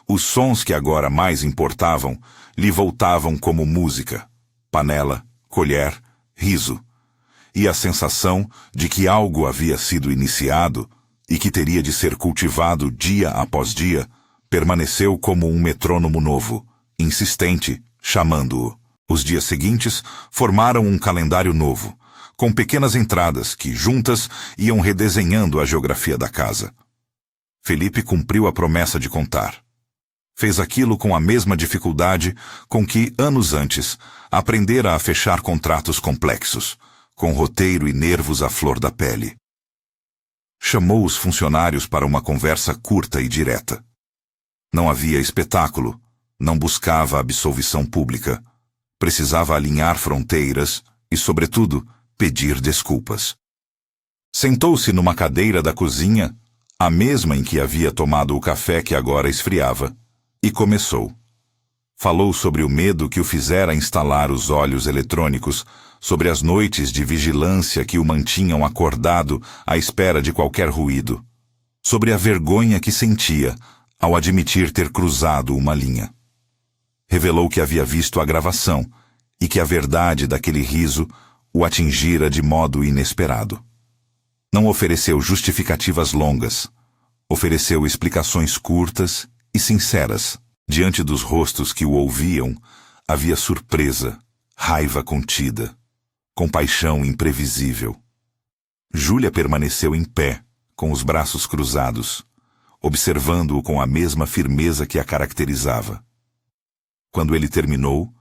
os sons que agora mais importavam lhe voltavam como música, panela, colher, riso, e a sensação de que algo havia sido iniciado e que teria de ser cultivado dia após dia, permaneceu como um metrônomo novo, insistente, chamando-o. Os dias seguintes formaram um calendário novo, com pequenas entradas que, juntas, iam redesenhando a geografia da casa. Felipe cumpriu a promessa de contar. Fez aquilo com a mesma dificuldade com que, anos antes, aprendera a fechar contratos complexos, com roteiro e nervos à flor da pele. Chamou os funcionários para uma conversa curta e direta. Não havia espetáculo, não buscava absolvição pública. Precisava alinhar fronteiras e, sobretudo, pedir desculpas. Sentou-se numa cadeira da cozinha, a mesma em que havia tomado o café que agora esfriava, e começou. Falou sobre o medo que o fizera instalar os olhos eletrônicos, sobre as noites de vigilância que o mantinham acordado à espera de qualquer ruído, sobre a vergonha que sentia ao admitir ter cruzado uma linha. Revelou que havia visto a gravação e que a verdade daquele riso o atingira de modo inesperado. Não ofereceu justificativas longas. Ofereceu explicações curtas e sinceras. Diante dos rostos que o ouviam, havia surpresa, raiva contida. compaixão imprevisível. Júlia permaneceu em pé, com os braços cruzados, observando-o com a mesma firmeza que a caracterizava. Quando ele terminou,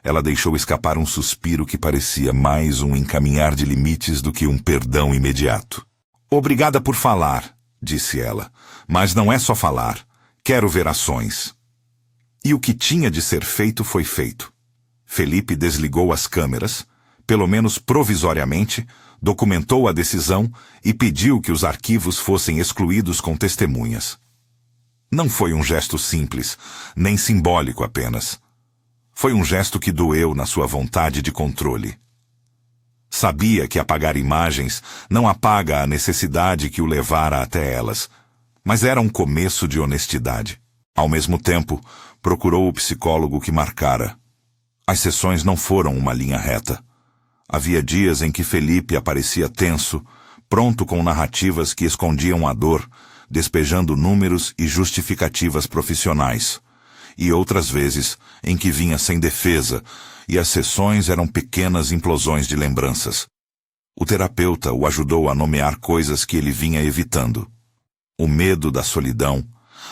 ela deixou escapar um suspiro que parecia mais um encaminhar de limites do que um perdão imediato. "Obrigada por falar", disse ela, "mas não é só falar. Quero ver ações." E o que tinha de ser feito foi feito. Felipe desligou as câmeras, pelo menos provisoriamente, documentou a decisão e pediu que os arquivos fossem excluídos com testemunhas. Não foi um gesto simples, nem simbólico apenas. Foi um gesto que doeu na sua vontade de controle. Sabia que apagar imagens não apaga a necessidade que o levara até elas, mas era um começo de honestidade. Ao mesmo tempo, procurou o psicólogo que marcara. As sessões não foram uma linha reta. Havia dias em que Felipe aparecia tenso, pronto com narrativas que escondiam a dor, despejando números e justificativas profissionais, e outras vezes em que vinha sem defesa, e as sessões eram pequenas implosões de lembranças. O terapeuta o ajudou a nomear coisas que ele vinha evitando. O medo da solidão,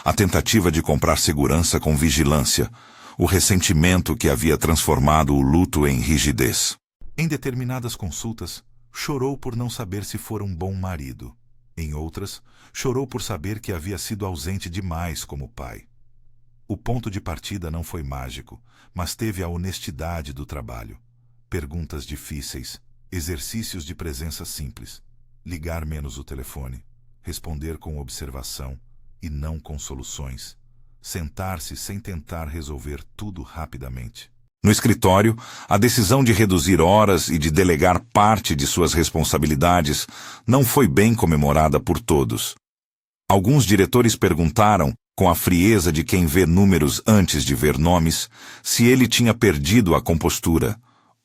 a tentativa de comprar segurança com vigilância, o ressentimento que havia transformado o luto em rigidez. Em determinadas consultas, chorou por não saber se fora um bom marido. Em outras, chorou por saber que havia sido ausente demais como pai. O ponto de partida não foi mágico, mas teve a honestidade do trabalho. Perguntas difíceis, exercícios de presença simples, ligar menos o telefone, responder com observação e não com soluções, sentar-se sem tentar resolver tudo rapidamente. No escritório, a decisão de reduzir horas e de delegar parte de suas responsabilidades não foi bem comemorada por todos. Alguns diretores perguntaram, com a frieza de quem vê números antes de ver nomes, se ele tinha perdido a compostura.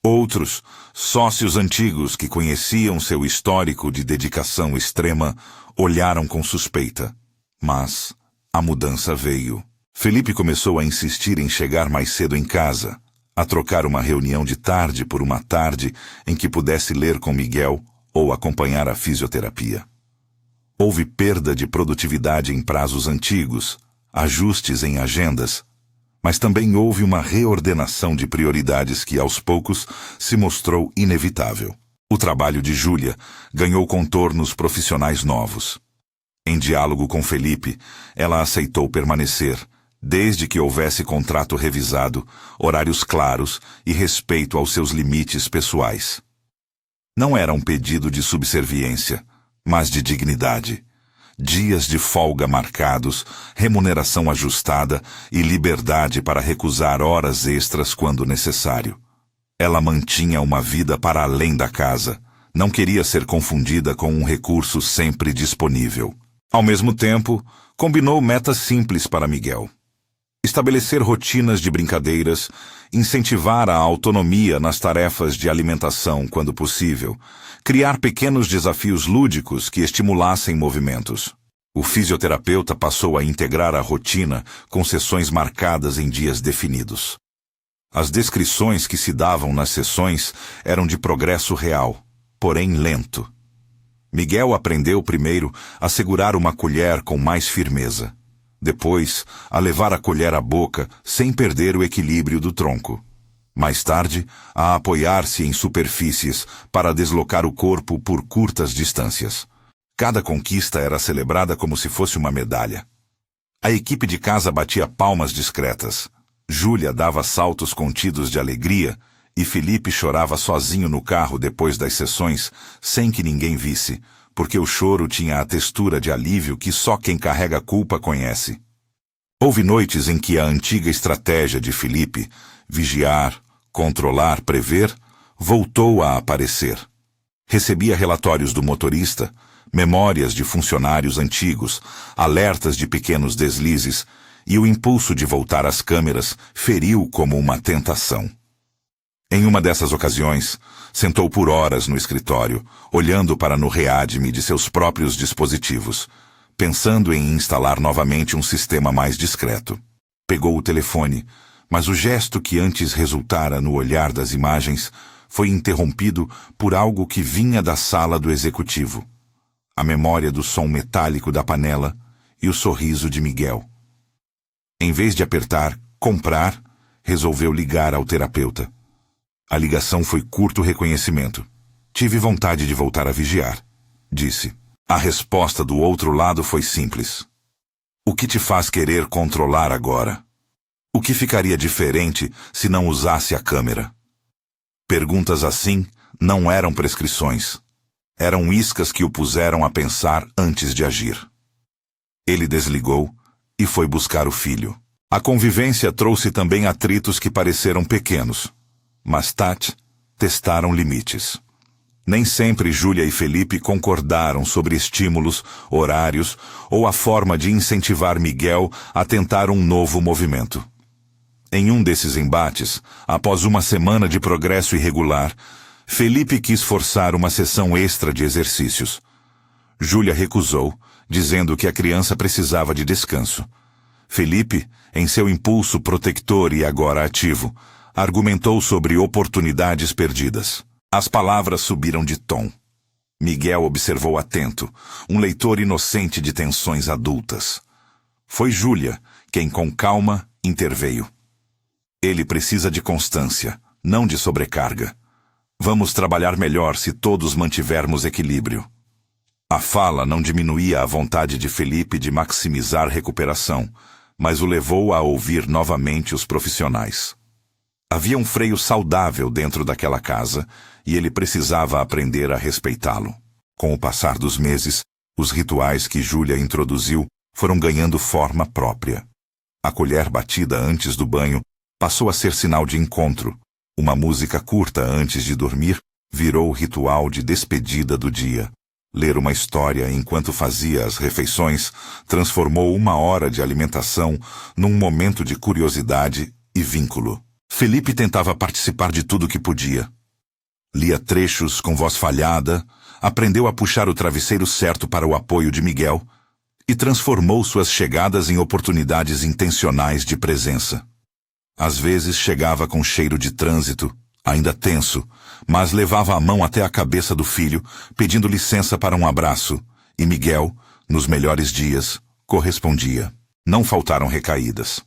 Outros, sócios antigos que conheciam seu histórico de dedicação extrema, olharam com suspeita. Mas a mudança veio. Felipe começou a insistir em chegar mais cedo em casa, a trocar uma reunião de tarde por uma tarde em que pudesse ler com Miguel ou acompanhar a fisioterapia. Houve perda de produtividade em prazos antigos, ajustes em agendas, mas também houve uma reordenação de prioridades que, aos poucos, se mostrou inevitável. O trabalho de Júlia ganhou contornos profissionais novos. Em diálogo com Felipe, ela aceitou permanecer, desde que houvesse contrato revisado, horários claros e respeito aos seus limites pessoais. Não era um pedido de subserviência, mas de dignidade. Dias de folga marcados, remuneração ajustada e liberdade para recusar horas extras quando necessário. Ela mantinha uma vida para além da casa. Não queria ser confundida com um recurso sempre disponível. Ao mesmo tempo, combinou metas simples para Miguel. Estabelecer rotinas de brincadeiras, incentivar a autonomia nas tarefas de alimentação quando possível, criar pequenos desafios lúdicos que estimulassem movimentos. O fisioterapeuta passou a integrar a rotina com sessões marcadas em dias definidos. As descrições que se davam nas sessões eram de progresso real, porém lento. Miguel aprendeu primeiro a segurar uma colher com mais firmeza. Depois, a levar a colher à boca sem perder o equilíbrio do tronco. Mais tarde, a apoiar-se em superfícies para deslocar o corpo por curtas distâncias. Cada conquista era celebrada como se fosse uma medalha. A equipe de casa batia palmas discretas. Júlia dava saltos contidos de alegria e Felipe chorava sozinho no carro depois das sessões, sem que ninguém visse, porque o choro tinha a textura de alívio que só quem carrega a culpa conhece. Houve noites em que a antiga estratégia de Felipe, vigiar, controlar, prever, voltou a aparecer. Recebia relatórios do motorista, memórias de funcionários antigos, alertas de pequenos deslizes, e o impulso de voltar às câmeras feriu como uma tentação. Em uma dessas ocasiões, sentou por horas no escritório, olhando para no readme de seus próprios dispositivos, pensando em instalar novamente um sistema mais discreto. Pegou o telefone, mas o gesto que antes resultara no olhar das imagens foi interrompido por algo que vinha da sala do executivo. A memória do som metálico da panela e o sorriso de Miguel. Em vez de apertar "comprar", resolveu ligar ao terapeuta. A ligação foi curto reconhecimento. "Tive vontade de voltar a vigiar", disse. A resposta do outro lado foi simples. "O que te faz querer controlar agora? O que ficaria diferente se não usasse a câmera?" Perguntas assim não eram prescrições. Eram iscas que o puseram a pensar antes de agir. Ele desligou e foi buscar o filho. A convivência trouxe também atritos que pareceram pequenos, mas testaram limites. Nem sempre Júlia e Felipe concordaram sobre estímulos, horários ou a forma de incentivar Miguel a tentar um novo movimento. Em um desses embates, após uma semana de progresso irregular, Felipe quis forçar uma sessão extra de exercícios. Júlia recusou, dizendo que a criança precisava de descanso. Felipe, em seu impulso protector e agora ativo, argumentou sobre oportunidades perdidas. As palavras subiram de tom. Miguel observou atento, um leitor inocente de tensões adultas. Foi Júlia quem, com calma, interveio. "Ele precisa de constância, não de sobrecarga. Vamos trabalhar melhor se todos mantivermos equilíbrio." A fala não diminuía a vontade de Felipe de maximizar recuperação, mas o levou a ouvir novamente os profissionais. Havia um freio saudável dentro daquela casa e ele precisava aprender a respeitá-lo. Com o passar dos meses, os rituais que Júlia introduziu foram ganhando forma própria. A colher batida antes do banho passou a ser sinal de encontro. Uma música curta antes de dormir virou o ritual de despedida do dia. Ler uma história enquanto fazia as refeições transformou uma hora de alimentação num momento de curiosidade e vínculo. Felipe tentava participar de tudo que podia. Lia trechos com voz falhada, aprendeu a puxar o travesseiro certo para o apoio de Miguel e transformou suas chegadas em oportunidades intencionais de presença. Às vezes chegava com cheiro de trânsito, ainda tenso, mas levava a mão até a cabeça do filho, pedindo licença para um abraço, e Miguel, nos melhores dias, correspondia. Não faltaram recaídas.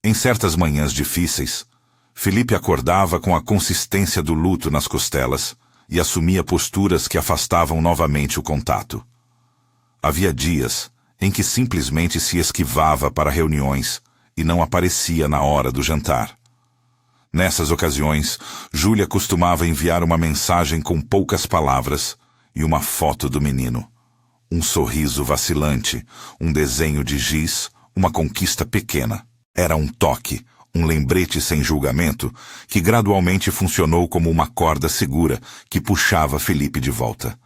Em certas manhãs difíceis, Felipe acordava com a consistência do luto nas costelas e assumia posturas que afastavam novamente o contato. Havia dias em que simplesmente se esquivava para reuniões e não aparecia na hora do jantar. Nessas ocasiões, Júlia costumava enviar uma mensagem com poucas palavras e uma foto do menino. Um sorriso vacilante, um desenho de giz, uma conquista pequena. Era um toque, um lembrete sem julgamento, que gradualmente funcionou como uma corda segura que puxava Felipe de volta.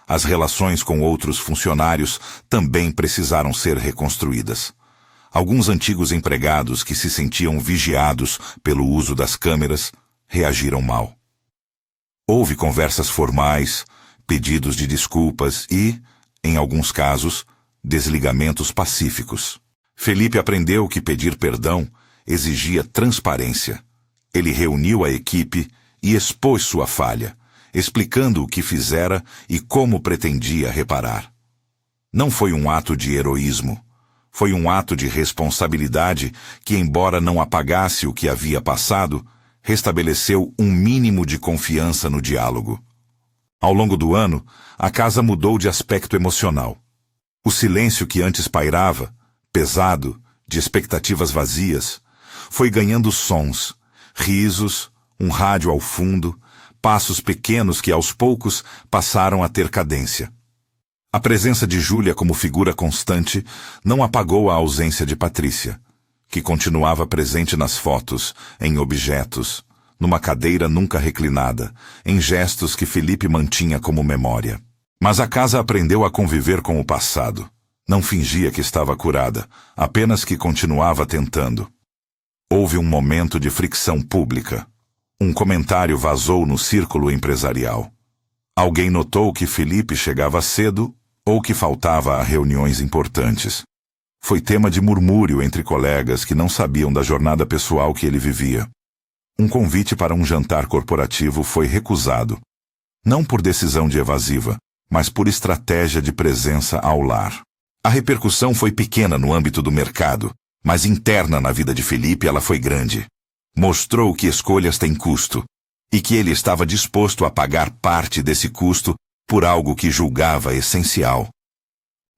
As relações com outros funcionários também precisaram ser reconstruídas. Alguns antigos empregados que se sentiam vigiados pelo uso das câmeras reagiram mal. Houve conversas formais, pedidos de desculpas e, em alguns casos, desligamentos pacíficos. Felipe aprendeu que pedir perdão exigia transparência. Ele reuniu a equipe e expôs sua falha, explicando o que fizera e como pretendia reparar. Não foi um ato de heroísmo. Foi um ato de responsabilidade que, embora não apagasse o que havia passado, restabeleceu um mínimo de confiança no diálogo. Ao longo do ano, a casa mudou de aspecto emocional. O silêncio que antes pairava, pesado, de expectativas vazias, foi ganhando sons, risos, um rádio ao fundo, passos pequenos que aos poucos passaram a ter cadência. A presença de Júlia como figura constante não apagou a ausência de Patrícia, que continuava presente nas fotos, em objetos, numa cadeira nunca reclinada, em gestos que Felipe mantinha como memória. Mas a casa aprendeu a conviver com o passado. Não fingia que estava curada, apenas que continuava tentando. Houve um momento de fricção pública. Um comentário vazou no círculo empresarial. Alguém notou que Felipe chegava cedo ou que faltava a reuniões importantes. Foi tema de murmúrio entre colegas que não sabiam da jornada pessoal que ele vivia. Um convite para um jantar corporativo foi recusado, não por decisão de evasiva, mas por estratégia de presença ao lar. A repercussão foi pequena no âmbito do mercado, mas interna na vida de Felipe ela foi grande. Mostrou que escolhas têm custo, e que ele estava disposto a pagar parte desse custo por algo que julgava essencial.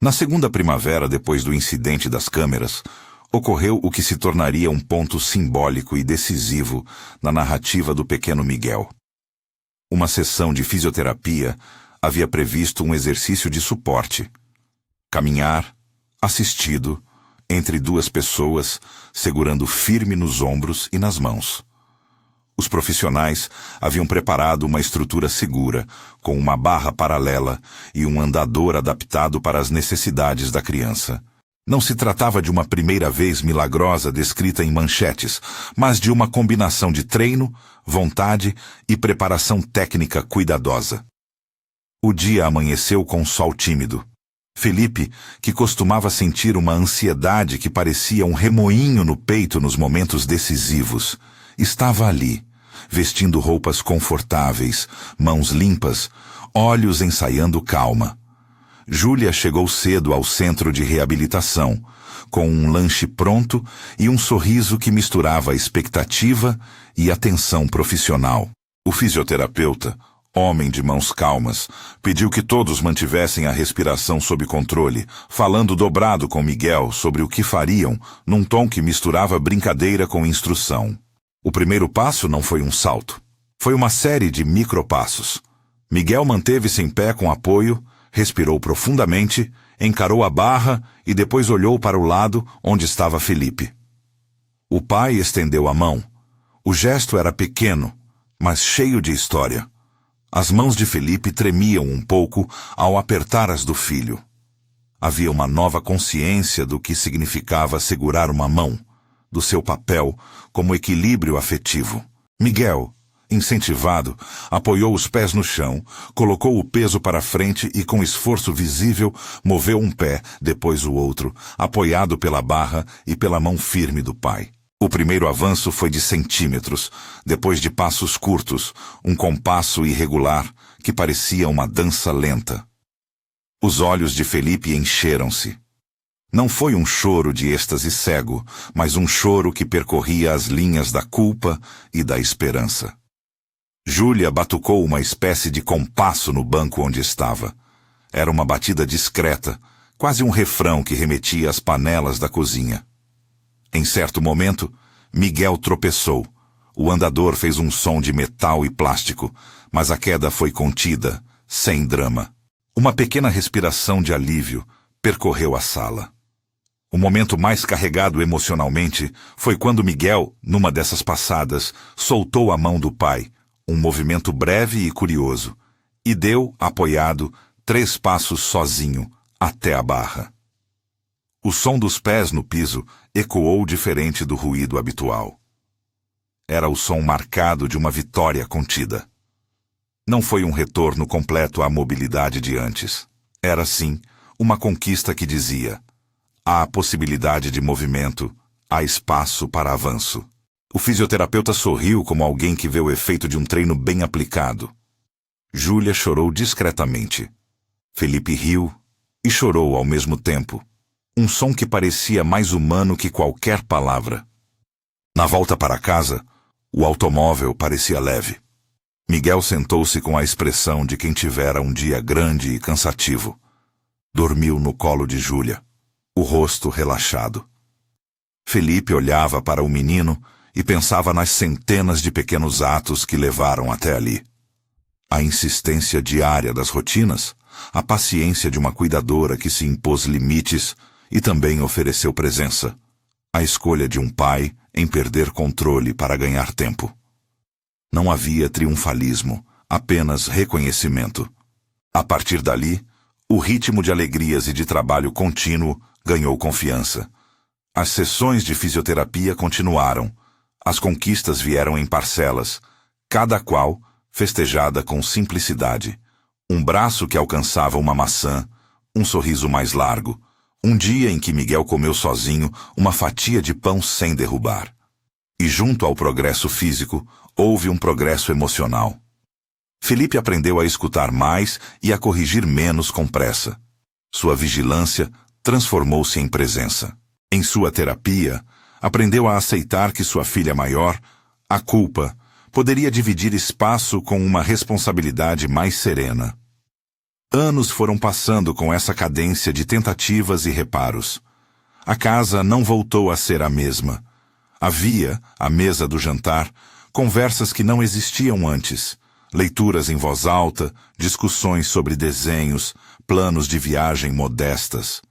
Na segunda primavera, depois do incidente das câmeras, ocorreu o que se tornaria um ponto simbólico e decisivo na narrativa do pequeno Miguel. Uma sessão de fisioterapia havia previsto um exercício de suporte. Caminhar, assistido, entre duas pessoas, segurando firme nos ombros e nas mãos. Os profissionais haviam preparado uma estrutura segura, com uma barra paralela e um andador adaptado para as necessidades da criança. Não se tratava de uma primeira vez milagrosa descrita em manchetes, mas de uma combinação de treino, vontade e preparação técnica cuidadosa. O dia amanheceu com sol tímido. Felipe, que costumava sentir uma ansiedade que parecia um remoinho no peito nos momentos decisivos, estava ali, vestindo roupas confortáveis, mãos limpas, olhos ensaiando calma. Júlia chegou cedo ao centro de reabilitação, com um lanche pronto e um sorriso que misturava expectativa e atenção profissional. O fisioterapeuta, homem de mãos calmas, pediu que todos mantivessem a respiração sob controle, falando dobrado com Miguel sobre o que fariam, num tom que misturava brincadeira com instrução. O primeiro passo não foi um salto. Foi uma série de micropassos. Miguel manteve-se em pé com apoio, respirou profundamente, encarou a barra e depois olhou para o lado onde estava Felipe. O pai estendeu a mão. O gesto era pequeno, mas cheio de história. As mãos de Felipe tremiam um pouco ao apertar as do filho. Havia uma nova consciência do que significava segurar uma mão, do seu papel como equilíbrio afetivo. Miguel, incentivado, apoiou os pés no chão, colocou o peso para frente e, com esforço visível, moveu um pé, depois o outro, apoiado pela barra e pela mão firme do pai. O primeiro avanço foi de centímetros, depois de passos curtos, um compasso irregular que parecia uma dança lenta. Os olhos de Felipe encheram-se. Não foi um choro de êxtase cego, mas um choro que percorria as linhas da culpa e da esperança. Júlia batucou uma espécie de compasso no banco onde estava. Era uma batida discreta, quase um refrão que remetia às panelas da cozinha. Em certo momento, Miguel tropeçou. O andador fez um som de metal e plástico, mas a queda foi contida, sem drama. Uma pequena respiração de alívio percorreu a sala. O momento mais carregado emocionalmente foi quando Miguel, numa dessas passadas, soltou a mão do pai, um movimento breve e curioso, e deu, apoiado, 3 passos sozinho, até a barra. O som dos pés no piso ecoou diferente do ruído habitual. Era o som marcado de uma vitória contida. Não foi um retorno completo à mobilidade de antes. Era, sim, uma conquista que dizia: há possibilidade de movimento, há espaço para avanço. O fisioterapeuta sorriu como alguém que vê o efeito de um treino bem aplicado. Júlia chorou discretamente. Felipe riu e chorou ao mesmo tempo. Um som que parecia mais humano que qualquer palavra. Na volta para casa, o automóvel parecia leve. Miguel sentou-se com a expressão de quem tivera um dia grande e cansativo. Dormiu no colo de Júlia, o rosto relaxado. Felipe olhava para o menino e pensava nas centenas de pequenos atos que levaram até ali. A insistência diária das rotinas, a paciência de uma cuidadora que se impôs limites e também ofereceu presença. A escolha de um pai em perder controle para ganhar tempo. Não havia triunfalismo, apenas reconhecimento. A partir dali, o ritmo de alegrias e de trabalho contínuo ganhou confiança. As sessões de fisioterapia continuaram. As conquistas vieram em parcelas, cada qual festejada com simplicidade. Um braço que alcançava uma maçã, um sorriso mais largo, um dia em que Miguel comeu sozinho uma fatia de pão sem derrubar. E junto ao progresso físico, houve um progresso emocional. Felipe aprendeu a escutar mais e a corrigir menos com pressa. Sua vigilância transformou-se em presença. Em sua terapia, aprendeu a aceitar que sua filha maior, a culpa, poderia dividir espaço com uma responsabilidade mais serena. Anos foram passando com essa cadência de tentativas e reparos. A casa não voltou a ser a mesma. Havia, à mesa do jantar, conversas que não existiam antes, leituras em voz alta, discussões sobre desenhos, planos de viagem modestas.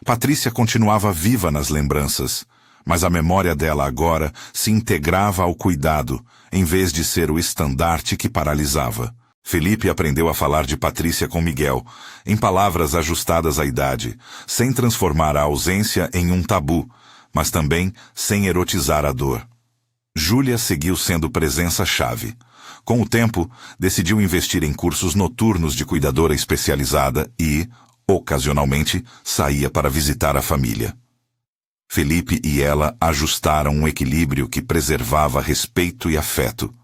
Patrícia continuava viva nas lembranças, mas a memória dela agora se integrava ao cuidado, em vez de ser o estandarte que paralisava. Felipe aprendeu a falar de Patrícia com Miguel, em palavras ajustadas à idade, sem transformar a ausência em um tabu, mas também sem erotizar a dor. Júlia seguiu sendo presença-chave. Com o tempo, decidiu investir em cursos noturnos de cuidadora especializada e, ocasionalmente, saía para visitar a família. Felipe e ela ajustaram um equilíbrio que preservava respeito e afeto.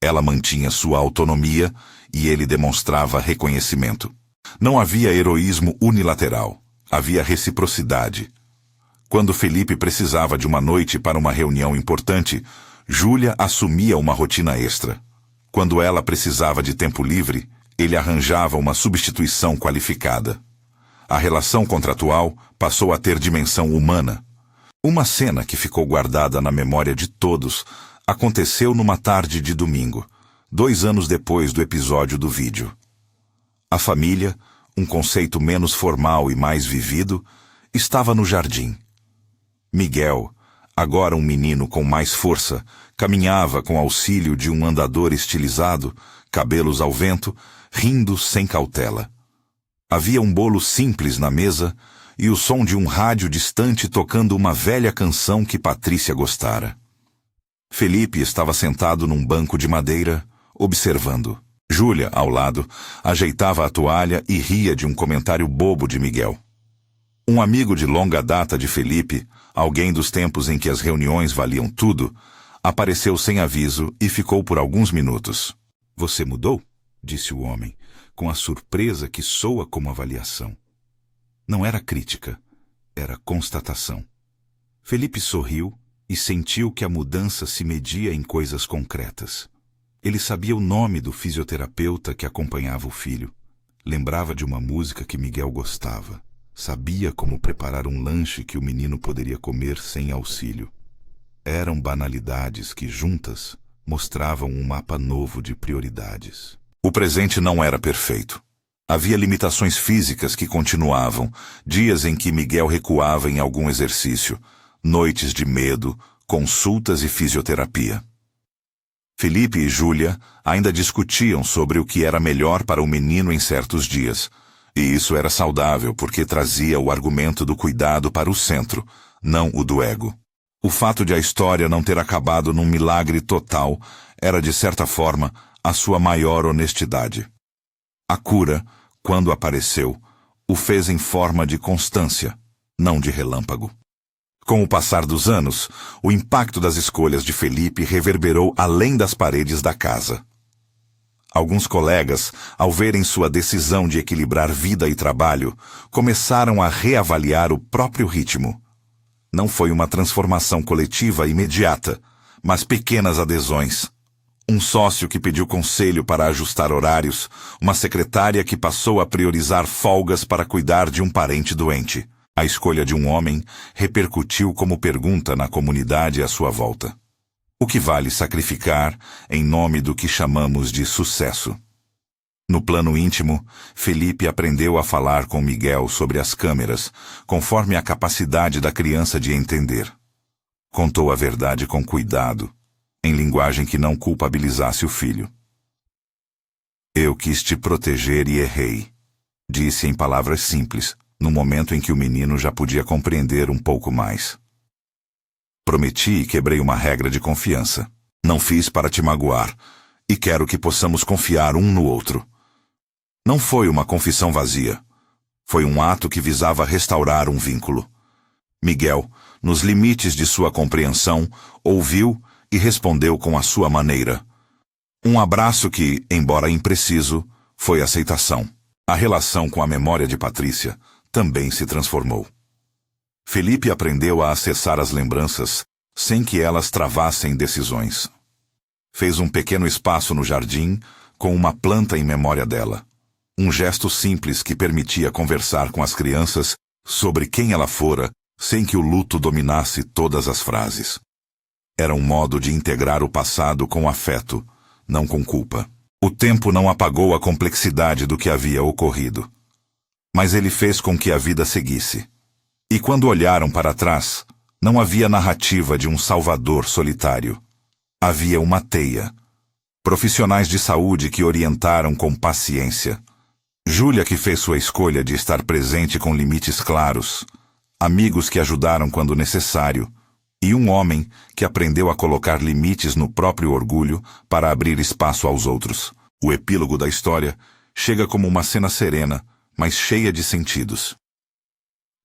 Ela mantinha sua autonomia e ele demonstrava reconhecimento. Não havia heroísmo unilateral. Havia reciprocidade. Quando Felipe precisava de uma noite para uma reunião importante, Júlia assumia uma rotina extra. Quando ela precisava de tempo livre, ele arranjava uma substituição qualificada. A relação contratual passou a ter dimensão humana. Uma cena que ficou guardada na memória de todos aconteceu numa tarde de domingo, 2 anos depois do episódio do vídeo. A família, um conceito menos formal e mais vivido, estava no jardim. Miguel, agora um menino com mais força, caminhava com auxílio de um andador estilizado, cabelos ao vento, rindo sem cautela. Havia um bolo simples na mesa e o som de um rádio distante tocando uma velha canção que Patrícia gostara. Felipe estava sentado num banco de madeira, observando. Júlia, ao lado, ajeitava a toalha e ria de um comentário bobo de Miguel. Um amigo de longa data de Felipe, alguém dos tempos em que as reuniões valiam tudo, apareceu sem aviso e ficou por alguns minutos. "Você mudou?" disse o homem, com a surpresa que soa como avaliação. Não era crítica, era constatação. Felipe sorriu e sentiu que a mudança se media em coisas concretas. Ele sabia o nome do fisioterapeuta que acompanhava o filho. Lembrava de uma música que Miguel gostava. Sabia como preparar um lanche que o menino poderia comer sem auxílio. Eram banalidades que, juntas, mostravam um mapa novo de prioridades. O presente não era perfeito. Havia limitações físicas que continuavam, dias em que Miguel recuava em algum exercício, noites de medo, consultas e fisioterapia. Felipe e Júlia ainda discutiam sobre o que era melhor para o menino em certos dias, e isso era saudável porque trazia o argumento do cuidado para o centro, não o do ego. O fato de a história não ter acabado num milagre total era, de certa forma, a sua maior honestidade. A cura, quando apareceu, o fez em forma de constância, não de relâmpago. Com o passar dos anos, o impacto das escolhas de Felipe reverberou além das paredes da casa. Alguns colegas, ao verem sua decisão de equilibrar vida e trabalho, começaram a reavaliar o próprio ritmo. Não foi uma transformação coletiva imediata, mas pequenas adesões. Um sócio que pediu conselho para ajustar horários, uma secretária que passou a priorizar folgas para cuidar de um parente doente. A escolha de um homem repercutiu como pergunta na comunidade à sua volta. O que vale sacrificar em nome do que chamamos de sucesso? No plano íntimo, Felipe aprendeu a falar com Miguel sobre as câmeras, conforme a capacidade da criança de entender. Contou a verdade com cuidado, em linguagem que não culpabilizasse o filho. "Eu quis te proteger e errei", disse em palavras simples, no momento em que o menino já podia compreender um pouco mais. "Prometi e quebrei uma regra de confiança. Não fiz para te magoar, e quero que possamos confiar um no outro." Não foi uma confissão vazia. Foi um ato que visava restaurar um vínculo. Miguel, nos limites de sua compreensão, ouviu e respondeu com a sua maneira. Um abraço que, embora impreciso, foi aceitação. A relação com a memória de Patrícia também se transformou. Felipe aprendeu a acessar as lembranças sem que elas travassem decisões. Fez um pequeno espaço no jardim com uma planta em memória dela. Um gesto simples que permitia conversar com as crianças sobre quem ela fora sem que o luto dominasse todas as frases. Era um modo de integrar o passado com afeto, não com culpa. O tempo não apagou a complexidade do que havia ocorrido. Mas ele fez com que a vida seguisse. E quando olharam para trás, não havia narrativa de um salvador solitário. Havia uma teia. Profissionais de saúde que orientaram com paciência. Júlia que fez sua escolha de estar presente com limites claros. Amigos que ajudaram quando necessário. E um homem que aprendeu a colocar limites no próprio orgulho para abrir espaço aos outros. O epílogo da história chega como uma cena serena, mas cheia de sentidos.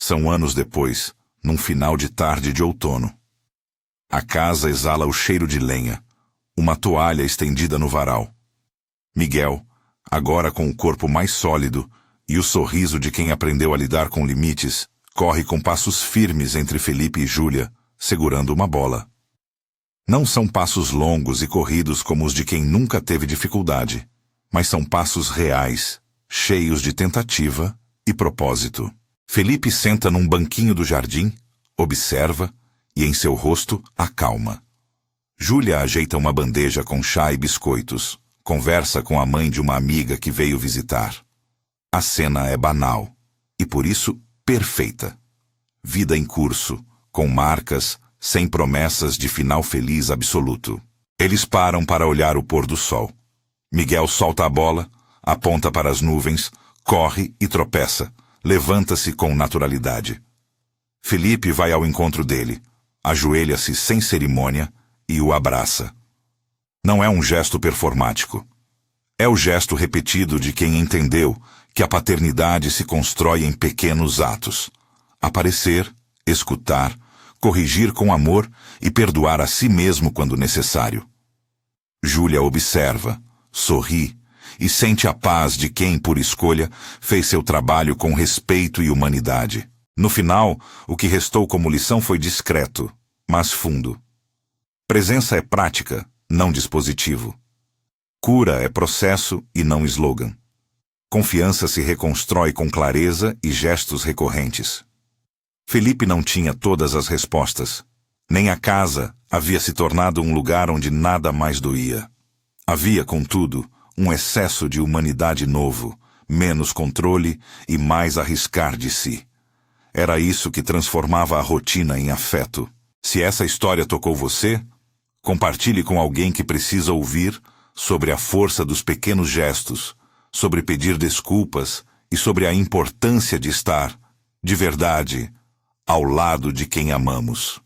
São anos depois, num final de tarde de outono. A casa exala o cheiro de lenha, uma toalha estendida no varal. Miguel, agora com o corpo mais sólido e o sorriso de quem aprendeu a lidar com limites, corre com passos firmes entre Felipe e Júlia, segurando uma bola. Não são passos longos e corridos como os de quem nunca teve dificuldade, mas são passos reais, cheios de tentativa e propósito. Felipe senta num banquinho do jardim, observa e em seu rosto acalma. Júlia ajeita uma bandeja com chá e biscoitos, conversa com a mãe de uma amiga que veio visitar. A cena é banal e por isso perfeita. Vida em curso, com marcas, sem promessas de final feliz absoluto. Eles param para olhar o pôr do sol. Miguel solta a bola, aponta para as nuvens, corre e tropeça, levanta-se com naturalidade. Felipe vai ao encontro dele, ajoelha-se sem cerimônia e o abraça. Não é um gesto performático. É o gesto repetido de quem entendeu que a paternidade se constrói em pequenos atos. Aparecer, escutar, corrigir com amor e perdoar a si mesmo quando necessário. Júlia observa, sorri e sente a paz de quem, por escolha, fez seu trabalho com respeito e humanidade. No final, o que restou como lição foi discreto, mas fundo. Presença é prática, não dispositivo. Cura é processo e não slogan. Confiança se reconstrói com clareza e gestos recorrentes. Felipe não tinha todas as respostas. Nem a casa havia se tornado um lugar onde nada mais doía. Havia, contudo, um excesso de humanidade novo, menos controle e mais arriscar de si. Era isso que transformava a rotina em afeto. Se essa história tocou você, compartilhe com alguém que precisa ouvir sobre a força dos pequenos gestos, sobre pedir desculpas e sobre a importância de estar, de verdade, ao lado de quem amamos.